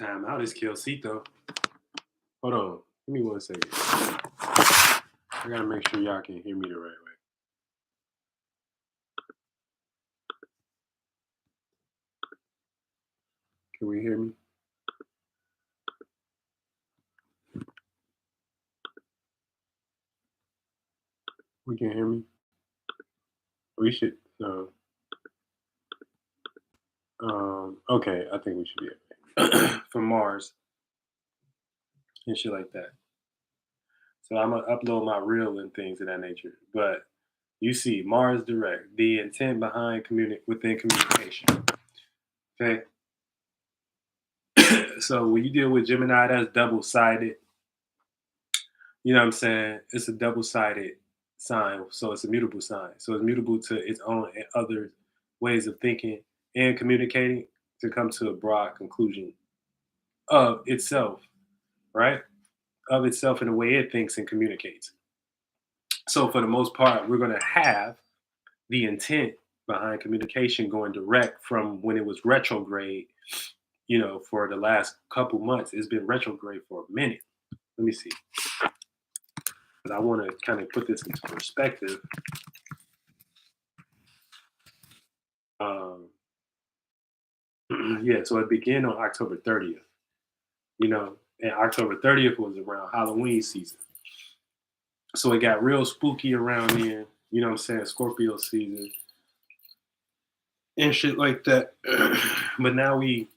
Time out is Kelsito. Hold on. Give me 1 second. I gotta make sure y'all can hear me the right way. Can we hear me? We can hear me. We should. Okay, I think we should be okay. For Mars and shit like that. So I'm gonna upload my reel and things of that nature. But you see, Mars Direct, the intent behind within communication. Okay. So when you deal with Gemini, that's double sided. You know what I'm saying? It's a double sided sign. So it's a mutable sign. So it's mutable to its own and other ways of thinking and communicating to come to a broad conclusion of itself, right? Of itself in the way it thinks and communicates. So for the most part, we're going to have the intent behind communication going direct from when it was retrograde. For the last couple months, it's been retrograde for a minute. Let me see. But I want to kind of put this into perspective. Yeah, so it began on October 30th. And October 30th was around Halloween season. So it got real spooky around then, you know what I'm saying, Scorpio season and shit like that. But now we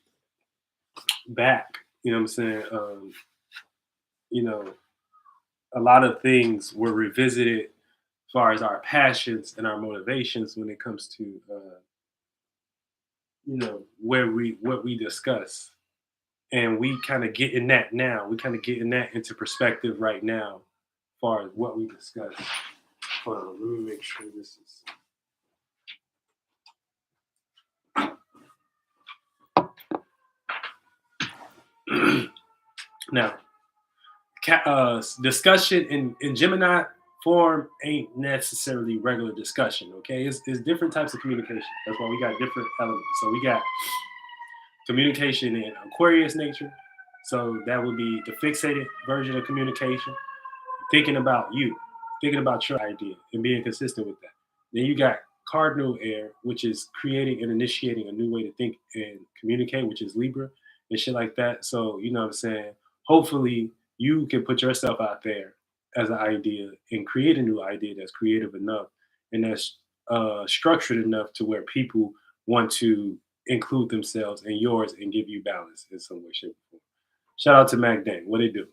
back, you know what I'm saying? You know, a lot of things were revisited as far as our passions and our motivations when it comes to what we discuss. And we kind of getting that now. We kind of getting that into perspective right now as far as what we discuss. Hold on, let me make sure this is. Now, discussion in Gemini form ain't necessarily regular discussion, okay? It's different types of communication. That's why we got different elements. So we got communication in Aquarius nature. So that would be the fixated version of communication, thinking about you, thinking about your idea and being consistent with that. Then you got cardinal air, which is creating and initiating a new way to think and communicate, which is Libra and shit like that. So, you know what I'm saying? Hopefully you can put yourself out there as an idea and create a new idea that's creative enough and that's structured enough to where people want to include themselves in yours and give you balance in some way, shape, or form. Shout out to Mac Dang. What they do?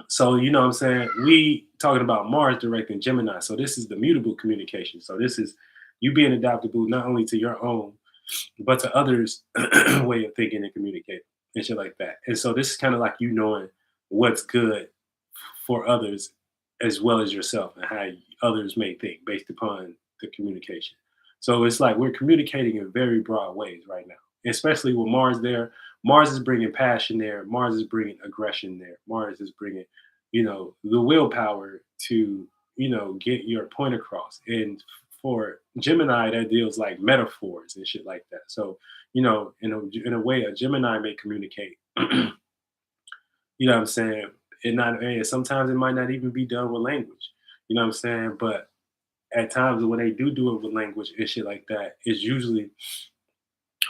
So, you know what I'm saying? We talking about Mars direct and Gemini. So this is the mutable communication. So this is you being adaptable not only to your own, but to others' way of thinking and communicating and shit like that. And so this is kind of like you knowing what's good for others as well as yourself and how others may think based upon the communication. So it's like we're communicating in very broad ways right now, especially with Mars there. Mars is bringing passion there. Mars is bringing aggression there. Mars is bringing, the willpower to, get your point across. And for Gemini, that deals like metaphors and shit like that. So, in a way, a Gemini may communicate. You know what I'm saying? And sometimes it might not even be done with language. You know what I'm saying? But at times when they do it with language and shit like that, it's usually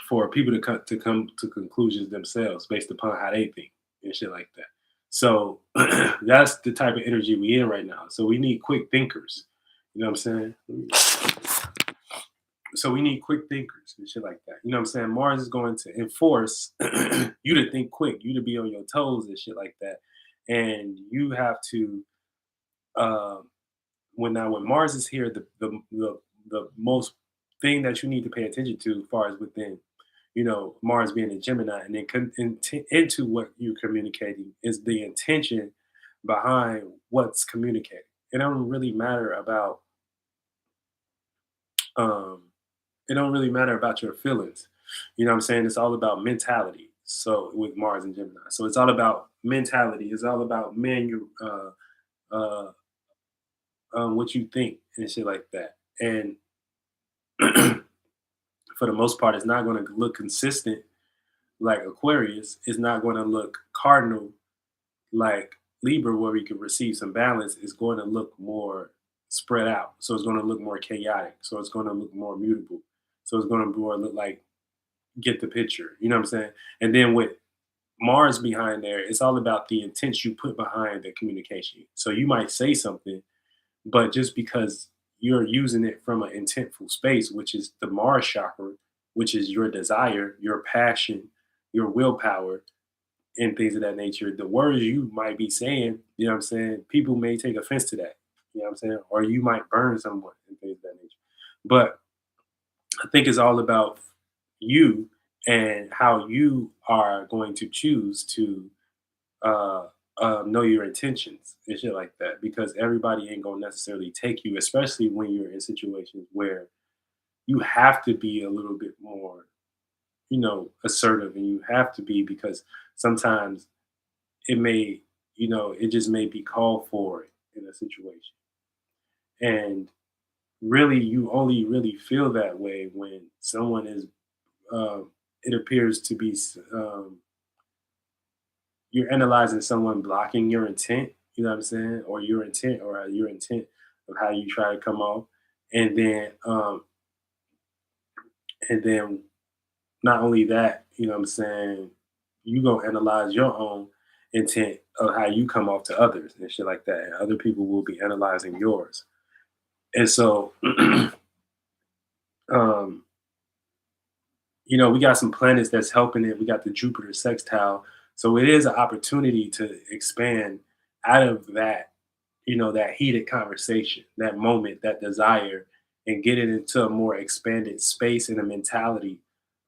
for people to come to conclusions themselves based upon how they think and shit like that. So that's the type of energy we in right now. So we need quick thinkers. You know what I'm saying? So we need quick thinkers and shit like that. You know what I'm saying? Mars is going to enforce you to think quick, you to be on your toes and shit like that. And you have to when Mars is here, the most thing that you need to pay attention to as far as within, Mars being a Gemini and then into what you're communicating is the intention behind what's communicated. It don't really matter about um it don't really matter about your feelings. You know what I'm saying? It's all about mentality. So with Mars and Gemini. So it's all about mentality. It's all about uh what you think and shit like that. And for the most part, it's not going to look consistent like Aquarius, is not going to look cardinal like Libra, where we can receive some balance. Is going to look more spread out. So it's going to look more chaotic. So it's going to look more mutable. So it's going to more look like get the picture. You know what I'm saying? And then with Mars behind there, it's all about the intent you put behind the communication. So you might say something, but just because you're using it from an intentful space, which is the Mars chakra, which is your desire, your passion, your willpower, and things of that nature, the words you might be saying, you know what I'm saying, people may take offense to that. You know what I'm saying? Or you might burn someone and things of that nature. But I think it's all about you and how you are going to choose to uh, know your intentions and shit like that. Because everybody ain't gonna necessarily take you, especially when you're in situations where you have to be a little bit more, assertive, and you have to be because sometimes it may, it just may be called for in a situation. And really, you only really feel that way when someone is, it appears to be, you're analyzing someone blocking your intent, you know what I'm saying? Or your intent, or your intent of how you try to come off. And then, and then not only that, you know what I'm saying, you go analyze your own intent of how you come off to others and shit like that. And other people will be analyzing yours. And so, um, we got some planets that's helping it. We got the Jupiter sextile. So it is an opportunity to expand out of that, that heated conversation, that moment, that desire, and get it into a more expanded space and a mentality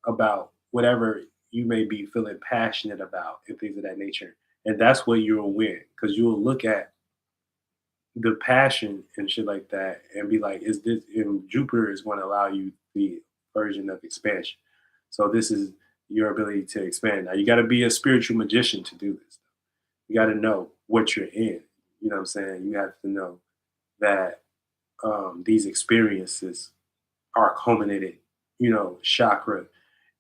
about whatever you may be feeling passionate about and things of that nature. And that's where you'll win because you'll look at the passion and shit like that and be like, is this, and Jupiter is going to allow you the version of expansion. So this is your ability to expand. Now you got to be a spiritual magician to do this. You got to know what you're in. You know what I'm saying? You have to know that these experiences are culminated, chakra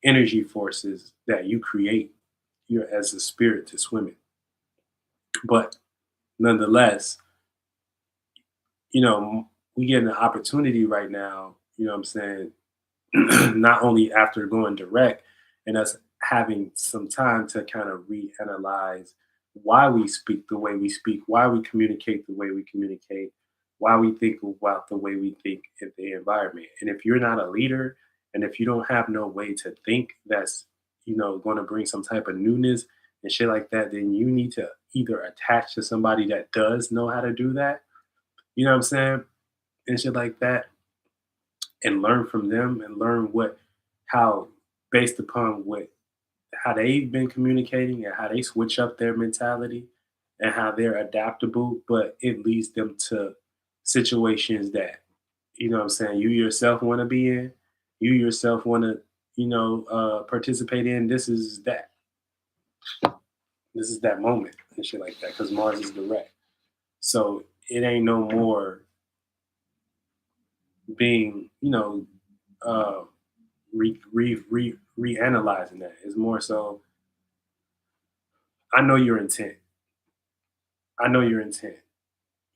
energy forces that you create as a spirit to swim in. But nonetheless, we get an opportunity right now, you know what I'm saying, not only after going direct and us having some time to kind of reanalyze why we speak the way we speak, why we communicate the way we communicate, why we think about the way we think in the environment. And if you're not a leader and if you don't have no way to think that's, going to bring some type of newness and shit like that, then you need to either attach to somebody that does know how to do that, you know what I'm saying? And shit like that, and learn from them and learn how, based upon how they've been communicating and how they switch up their mentality and how they're adaptable, but it leads them to situations that, you know what I'm saying, you yourself want to be in, you yourself want to, participate in. This is that moment and shit like that because Mars is direct. So it ain't no more being, uh, reanalyzing that. It's more so, I know your intent. I know your intent.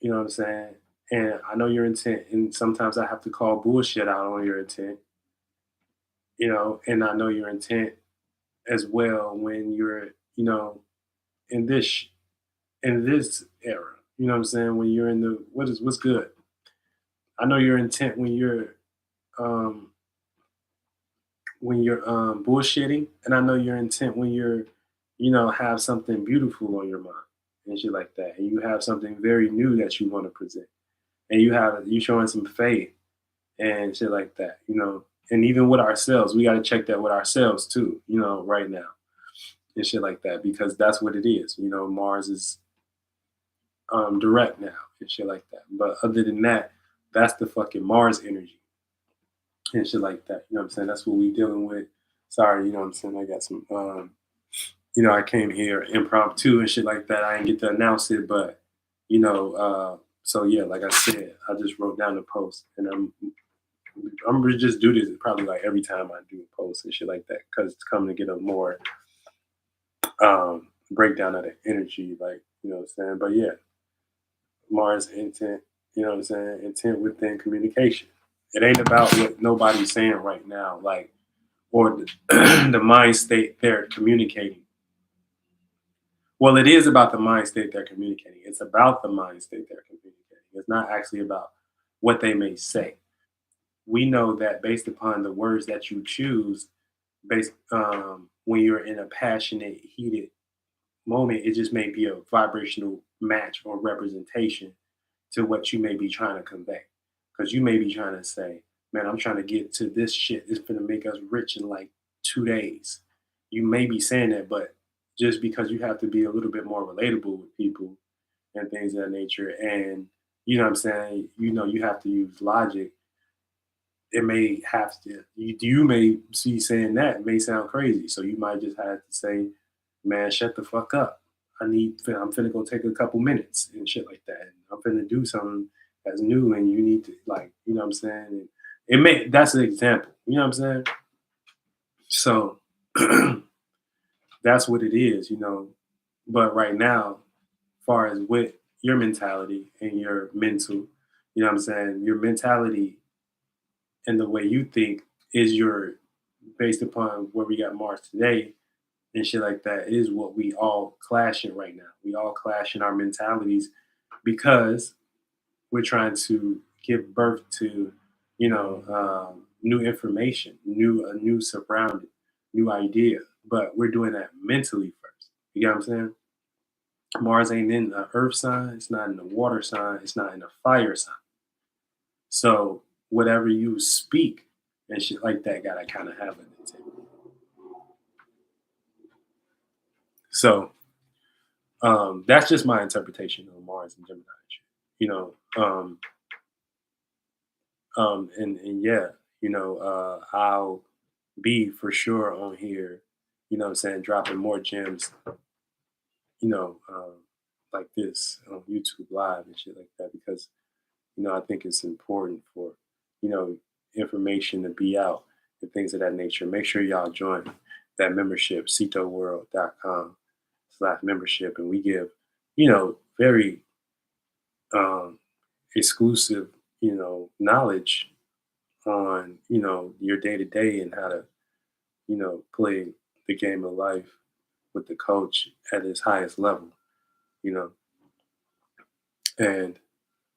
You know what I'm saying? And I know your intent. And sometimes I have to call bullshit out on your intent, and I know your intent as well when you're, in this in this era. You know what I'm saying? When you're in the what's good. I know your intent um when you're bullshitting, and I know your intent when you're, have something beautiful on your mind and shit like that, and you have something very new that you want to present, and you showing some faith and shit like that, and even with ourselves, we got to check that with ourselves too, right now and shit like that because that's what it is. Mars is direct now and shit like that, but other than that, that's the fucking Mars energy and shit like that. You know what I'm saying? That's what we dealing with. Sorry, you know what I'm saying? I got some I came here impromptu and shit like that. I didn't get to announce it, but so yeah, like I said, I just wrote down the post and I'm gonna just do this probably like every time I do a post and shit like that because it's coming to get a more breakdown of the energy, like, you know what I'm saying? But yeah, Mars intent, you know what I'm saying? Intent within communication. It ain't about what nobody's saying right now, like, or the mind state they're communicating. Well, it is about the mind state they're communicating. It's about the mind state they're communicating. It's not actually about what they may say. We know that based upon the words that you choose, based when you're in a passionate, heated moment, it just may be a vibrational match or representation to what you may be trying to convey. Because you may be trying to say, man, I'm trying to get to this shit. It's going to make us rich in like 2 days. You may be saying that, but just because you have to be a little bit more relatable with people and things of that nature. And, you know what I'm saying? You know, you have to use logic. It may have to, you may see saying that may sound crazy. So you might just have to say, man, shut the fuck up. I'm finna go take a couple minutes and shit like that. And I'm finna do something that's new and you need to, like, you know what I'm saying? And that's an example, you know what I'm saying? So that's what it is, you know. But right now, far as with your mentality and your mental, you know what I'm saying? Your mentality and the way you think is your, based upon where we got Mars today and shit like that, is what we all clash in right now. We all clash in our mentalities because we're trying to give birth to, new information, a new surrounding, new idea. But we're doing that mentally first. You get what I'm saying? Mars ain't in the earth sign, it's not in the water sign, it's not in the fire sign. So whatever you speak and shit like that gotta kind of have an intent. So that's just my interpretation of Mars and Gemini. You know, and yeah, I'll be for sure on here. You know, what I'm saying, dropping more gems. You know, like this on YouTube Live and shit like that because I think it's important for information to be out and things of that nature. Make sure y'all join that membership, citoworld.com/membership, and we give very exclusive, knowledge on, your day to day and how to, play the game of life with the coach at his highest level, you know. And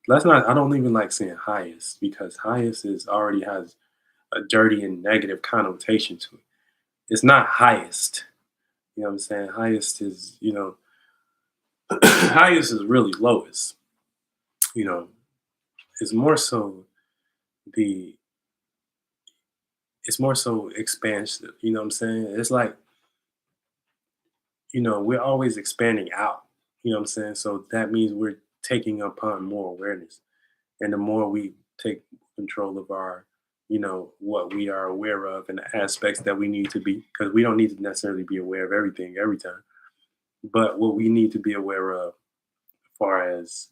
let's not, I don't even like saying highest because highest is already has a dirty and negative connotation to it. It's not highest. You know what I'm saying? Highest is, highest is really lowest. You know, it's more so the it's more so expansive. You know what I'm saying? It's like, we're always expanding out. You know what I'm saying? So that means we're taking upon more awareness. And the more we take control of our, what we are aware of and the aspects that we need to be, because we don't need to necessarily be aware of everything every time. But what we need to be aware of, as far as,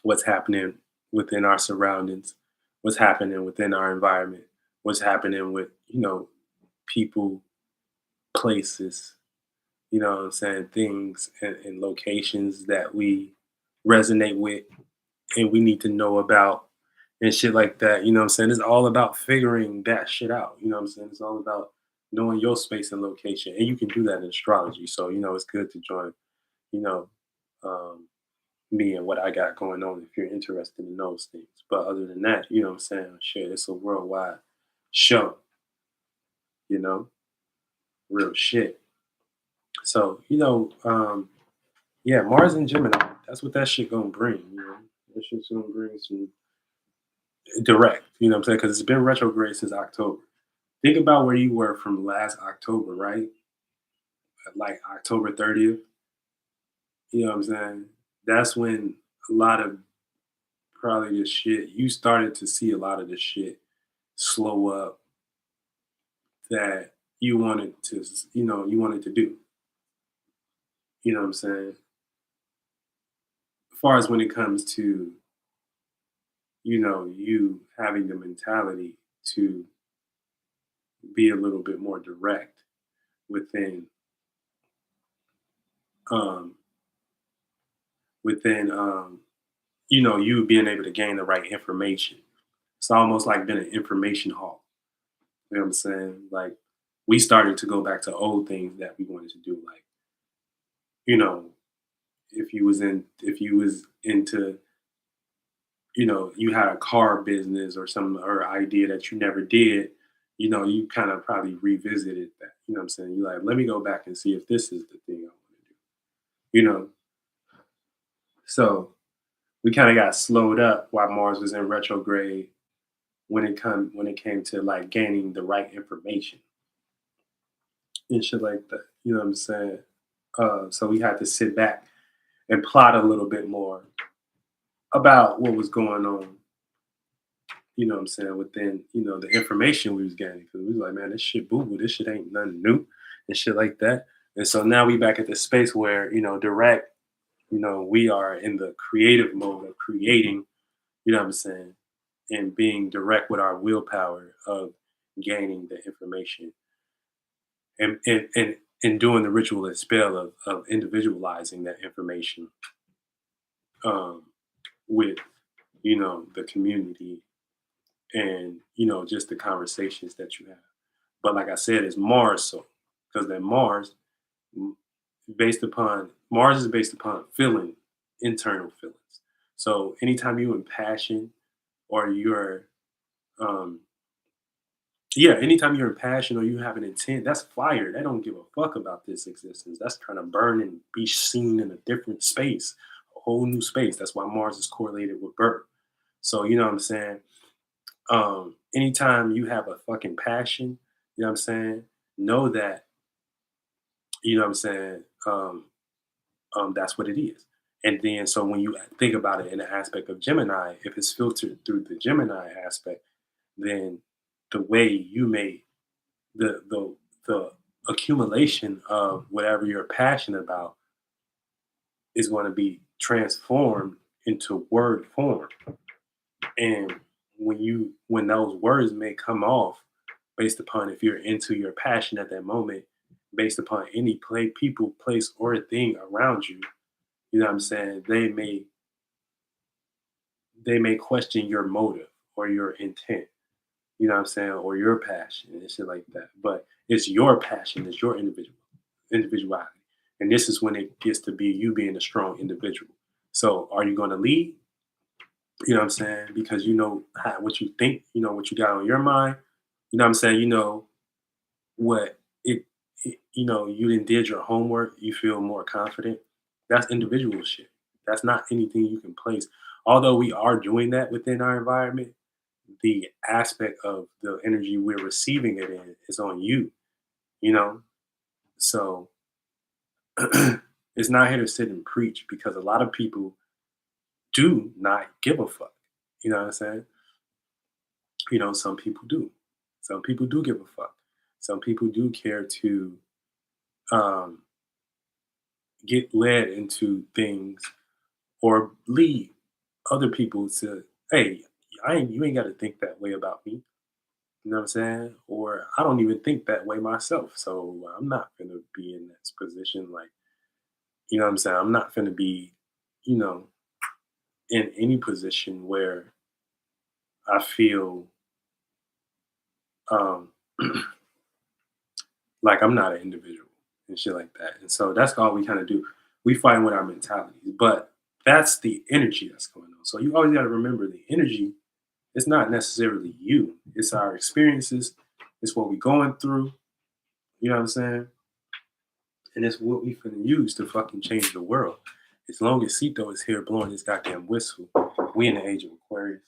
what's happening within our surroundings, what's happening within our environment, what's happening with, people, places, you know what I'm saying, things and locations that we resonate with and we need to know about and shit like that. You know what I'm saying? It's all about figuring that shit out. You know what I'm saying? It's all about knowing your space and location. And you can do that in astrology. So, it's good to join, you know, um, me and what I got going on if you're interested in those things. But other than that, you know what I'm saying? Shit, it's a worldwide show, you know, real shit. So, yeah, Mars and Gemini, that's what that shit gonna bring, That shit's gonna bring some direct, you know what I'm saying? Because it's been retrograde since October. Think about where you were from last October, right? At like October 30th. You know what I'm saying? That's when a lot of probably this shit, you started to see a lot of this shit slow up that you wanted to do. You know what I'm saying? As far as when it comes to, you having the mentality to be a little bit more direct within um, within you being able to gain the right information. It's almost like being an information hall. You know what I'm saying? Like we started to go back to old things that we wanted to do, like you know, if you was into you had a car business or some or idea that you never did, you kind of probably revisited that. You know what I'm saying? You like, let me go back and see if this is the thing I want to do. You know, so we kind of got slowed up while Mars was in retrograde when it came to like gaining the right information and shit like that. You know what I'm saying? So we had to sit back and plot a little bit more about what was going on. You know what I'm saying? Within the information we was getting, because we was like, man, this shit boo boo. This shit ain't nothing new and shit like that. And so now we back at this space where direct. We are in the creative mode of creating. You know what I'm saying? And being direct with our willpower of gaining the information and doing the ritual and spell of individualizing that information um, with the community and just the conversations that you have. But like I said, it's Mars, so because that m- Mars is based upon feeling, internal feelings. So anytime you in passion or you're um, yeah, anytime you're in passion or you have an intent, that's fire. They don't give a fuck about this existence. That's trying to burn and be seen in a different space, a whole new space. That's why Mars is correlated with birth. So you know what I'm saying? Anytime you have a fucking passion, you know what I'm saying? Know that, you know what I'm saying, that's what it is. And then so when you think about it in the aspect of Gemini, if it's filtered through the Gemini aspect, then the way you may the accumulation of whatever you're passionate about is going to be transformed into word form. And when those words may come off based upon if you're into your passion at that moment, based upon any people, place, or thing around you, you know what I'm saying? They may question your motive or your intent, you know what I'm saying, or your passion and shit like that. But it's your passion, it's your individuality. And this is when it gets to be you being a strong individual. So are you gonna lead? You know what I'm saying? Because what you think, what you got on your mind, you know what I'm saying, what you didn't did your homework, you feel more confident. That's individual shit. That's not anything you can place. Although we are doing that within our environment, the aspect of the energy we're receiving it in is on you, you know? So it's not here to sit and preach because a lot of people do not give a fuck. You know what I'm saying? Some people do. Some people do give a fuck. Some people do care to um, get led into things or lead other people to, hey, you ain't got to think that way about me. You know what I'm saying? Or I don't even think that way myself. So I'm not going to be in this position. Like, you know what I'm saying? I'm not going to be, you know, in any position where I feel um, like I'm not an individual and shit like that. And so that's all we kind of do. We fight with our mentalities, but that's the energy that's going on. So you always got to remember the energy. It's not necessarily you. It's our experiences. It's what we're going through. You know what I'm saying? And it's what we finna use to fucking change the world. As long as Cito is here blowing his goddamn whistle, we in the age of Aquarius,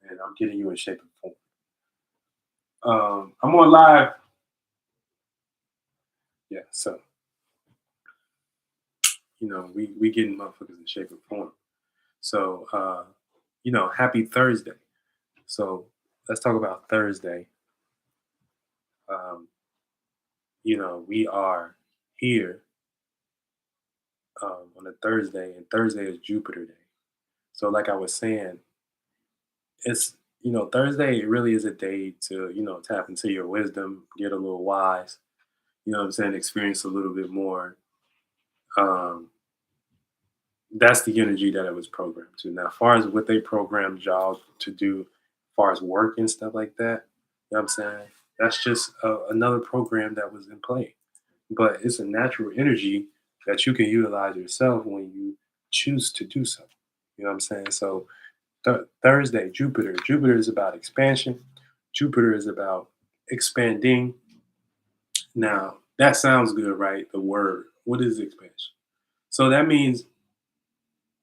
and I'm getting you in shape and form. I'm on live. Yeah, so we getting motherfuckers in shape and form. So happy Thursday. So let's talk about Thursday. Um, we are here on a Thursday, and Thursday is Jupiter Day. So, like I was saying, it's Thursday. It really is a day to tap into your wisdom, get a little wise. You know what I'm saying? Experience a little bit more Um, that's the energy that it was programmed to. Now, as far as what they programmed y'all to do, as far as work and stuff like that, you know what I'm saying? That's just another program that was in play. But it's a natural energy that you can utilize yourself when you choose to do so. You know what I'm saying? So Thursday, Jupiter is about expansion. Jupiter is about expanding. Now, that sounds good, right? The word. What is expansion? So that means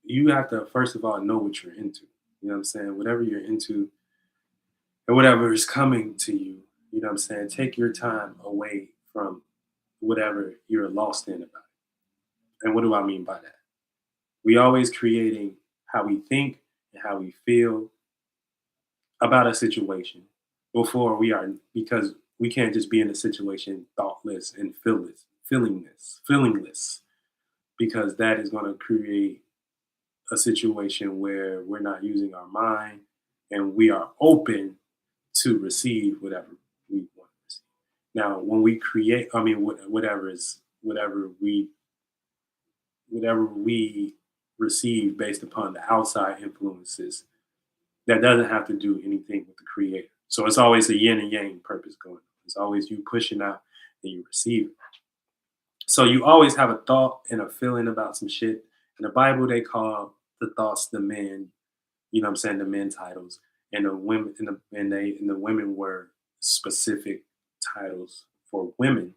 you have to first of all know what you're into. You know what I'm saying? Whatever you're into and whatever is coming to you, you know what I'm saying? Take your time away from whatever you're lost in about it. And what do I mean by that? We always creating how we think and how we feel about a situation before we are, because we can't just be in a situation thoughtless and feelingless, because that is going to create a situation where we're not using our mind and we are open to receive whatever we want to receive. Now, when we create, I mean, whatever we receive based upon the outside influences, that doesn't have to do anything with the creator. So it's always a yin and yang purpose going on. It's always you pushing out and you receiving. So you always have a thought and a feeling about some shit. In the Bible, they call the thoughts the men. You know what I'm saying? The men titles, and the women, and the women were specific titles for women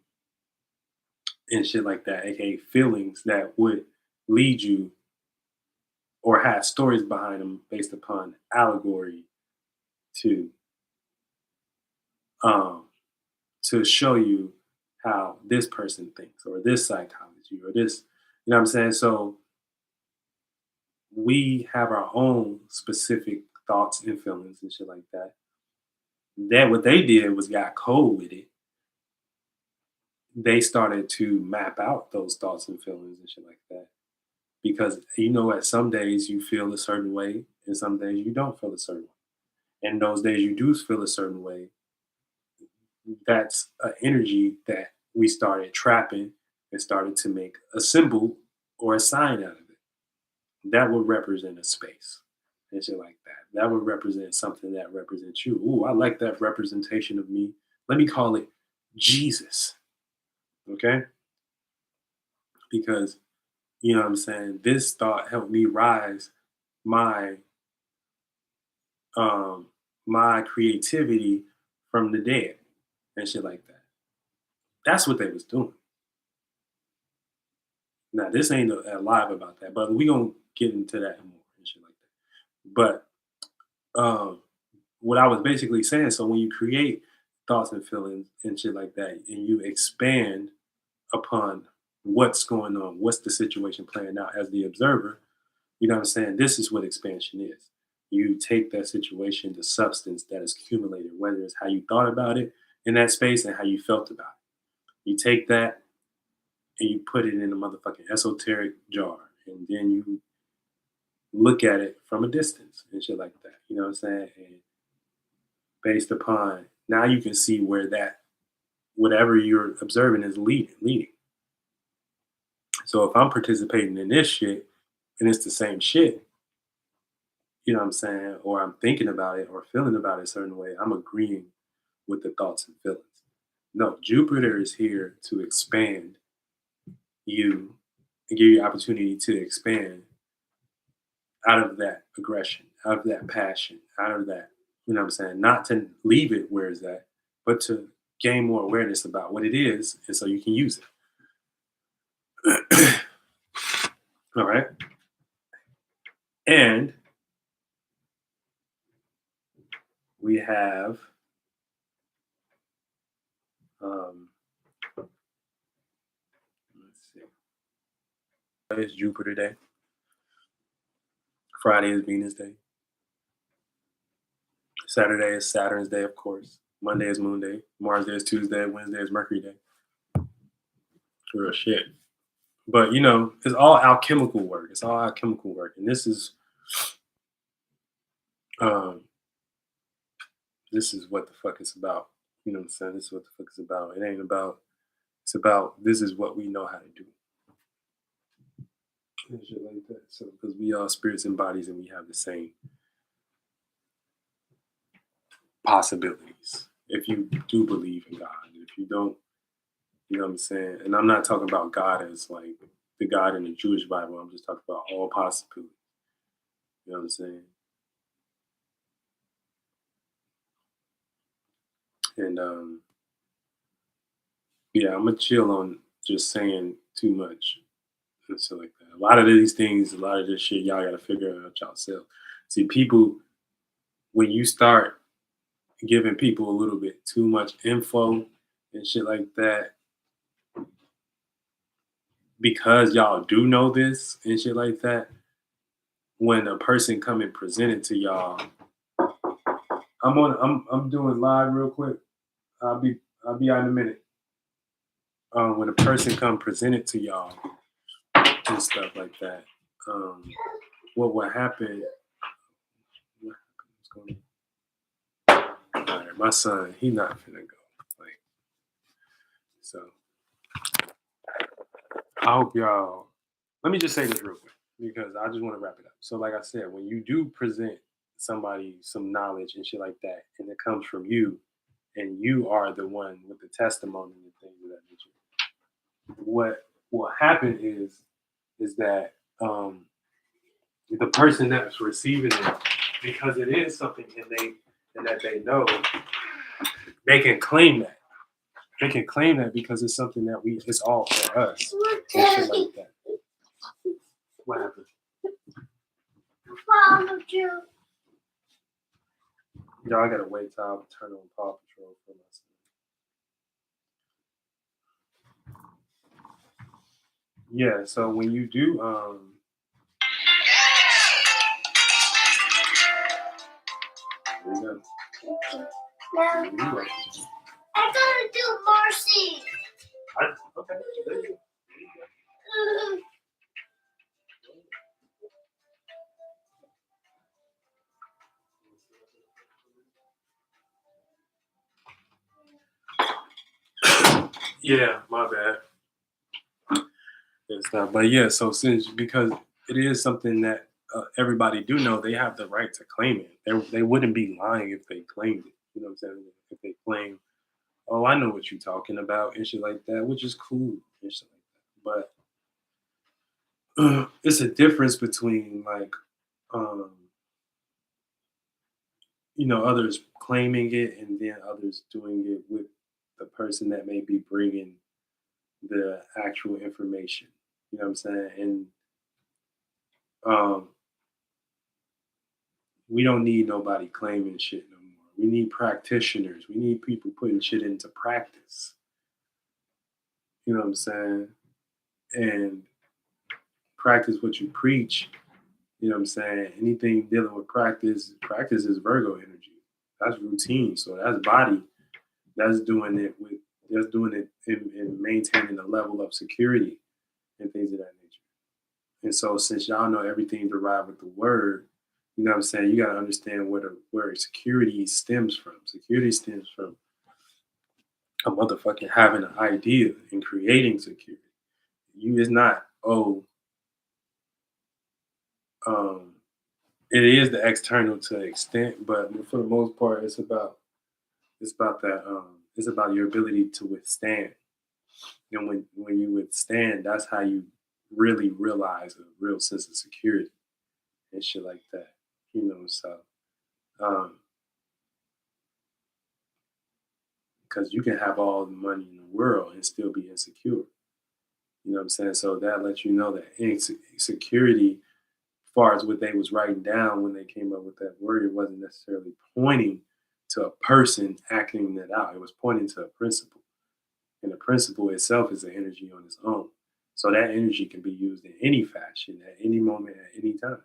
and shit like that, aka feelings that would lead you or have stories behind them based upon allegory to um to show you how this person thinks or this psychology or this, you know what I'm saying? So we have our own specific thoughts and feelings and shit like that. That what they did was got cold with it. They started to map out those thoughts and feelings and shit like that. Because you know, at some days you feel a certain way, and some days you don't feel a certain way. And those days you do feel a certain way, that's an energy that we started trapping and started to make a symbol or a sign out of it. That would represent a space and shit like that. That would represent something that represents you. Ooh, I like that representation of me. Let me call it Jesus. Okay? Because, you know what I'm saying, this thought helped me rise my um my creativity from the dead and shit like that. That's what they was doing. Now this ain't live about that, but we gonna get into that more and shit like that. But what I was basically saying, so when you create thoughts and feelings and shit like that, and you expand upon what's going on, what's the situation playing out as the observer, you know what I'm saying? This is what expansion is. You take that situation, the substance that is accumulated, whether it's how you thought about it in that space and how you felt about it. You take that and you put it in a motherfucking esoteric jar, and then you look at it from a distance and shit like that. You know what I'm saying? And based upon now you can see where that whatever you're observing is leading. So if I'm participating in this shit and it's the same shit, you know what I'm saying, or I'm thinking about it or feeling about it a certain way, I'm agreeing with the thoughts and feelings. No, Jupiter is here to expand you and give you opportunity to expand out of that aggression, out of that passion, out of that, you know what I'm saying? Not to leave it where it's at, but to gain more awareness about what it is and so you can use it. All right. And we have um let's see. It's Jupiter Day. Friday is Venus Day. Saturday is Saturn's Day, of course. Monday is Moon Day. Mars Day is Tuesday. Wednesday is Mercury Day. Real shit. But you know, it's all alchemical work. It's all alchemical work. And um this is what the fuck it's about. You know what I'm saying? This is what the fuck it's about. It ain't about, it's about this is what we know how to do. and shit like that. So because we all spirits and bodies and we have the same possibilities. If you do believe in God, if you don't, you know what I'm saying. And I'm not talking about God as like the God in the Jewish Bible. I'm just talking about all possibilities. You know what I'm saying? And yeah, I'm gonna chill on just saying too much and stuff like that. A lot of these things, a lot of this shit, y'all gotta figure out yourself. See, people, when you start giving people a little bit too much info and shit like that, because y'all do know this and shit like that, when a person come and present it to y'all, I'm doing live real quick. I'll be I'll be out in a minute. When a person come present it to y'all and stuff like that, um, what will happen? What happened? What's going on? All right, my son, he not finna go. Like so, I hope y'all. Let me just say this real quick because I just want to wrap it up. So, like I said, when you do present somebody some knowledge and shit like that, and it comes from you, and you are the one with the testimony and things of that nature, what will happen is that the person that's receiving it, because it is something and that they know, they can claim that. They can claim that because it's something that it's all for us and shit like that. What happened? Y'all, I gotta wait till I turn on Paw Patrol for myself. Yeah, so when you do there you go. No, You go. I gotta do Marcy. Okay, there you go. Yeah, my bad. And stuff. But yeah, so since because it is something that everybody do know, they have the right to claim it. They wouldn't be lying if they claimed it. You know what I'm saying? If they claim, oh, I know what you're talking about and shit like that, which is cool and shit like that. But it's a difference between like, um, others claiming it and then others doing it with the person that may be bringing the actual information. You know what I'm saying? And um, we don't need nobody claiming shit no more. We need practitioners. We need people putting shit into practice. You know what I'm saying? And practice what you preach. You know what I'm saying? Anything dealing with practice is Virgo energy. That's routine. So that's body. That's doing it with that's doing it in maintaining a level of security and things of that nature. And so since y'all know everything derived with the word, you know what I'm saying, you gotta understand where security stems from. Security stems from a motherfucking having an idea and creating security. You is not, um, it is the external to an extent, but for the most part it's about that it's about your ability to withstand. And when you withstand, that's how you really realize a real sense of security and shit like that. So um because you can have all the money in the world and still be insecure. You know what I'm saying? So that lets you know that insecurity, as far as what they was writing down when they came up with that word, it wasn't necessarily pointing to a person acting that out. It was pointing to a principle. And the principle itself is an energy on its own. So that energy can be used in any fashion, at any moment, at any time.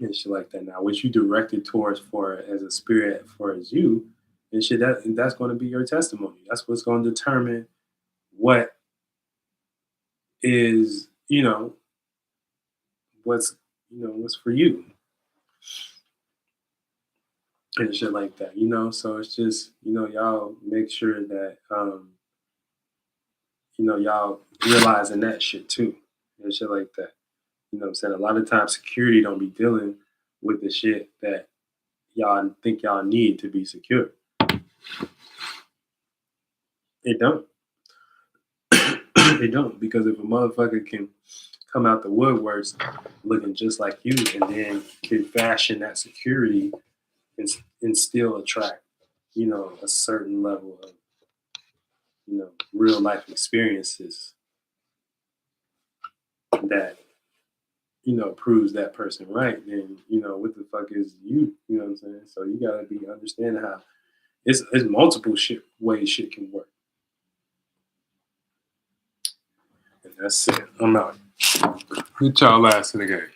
And shit like that. Now, what you directed towards for as a spirit, for as you, and shit, that's going to be your testimony. That's what's going to determine what is, what's, what's for you and shit like that. So it's just, y'all make sure that, y'all realizing that shit too. and shit like that. You know what I'm saying? A lot of times security don't be dealing with the shit that y'all think y'all need to be secure. It don't. It don't, because if a motherfucker can come out the woodworks looking just like you and then can fashion that security and still attract, you know, a certain level of, you know, real life experiences that, you know, proves that person right, then, you know, what the fuck is you? You know what I'm saying? So you gotta be understanding how it's multiple ways shit can work. And that's it. I'm out. Get y'all last in the game.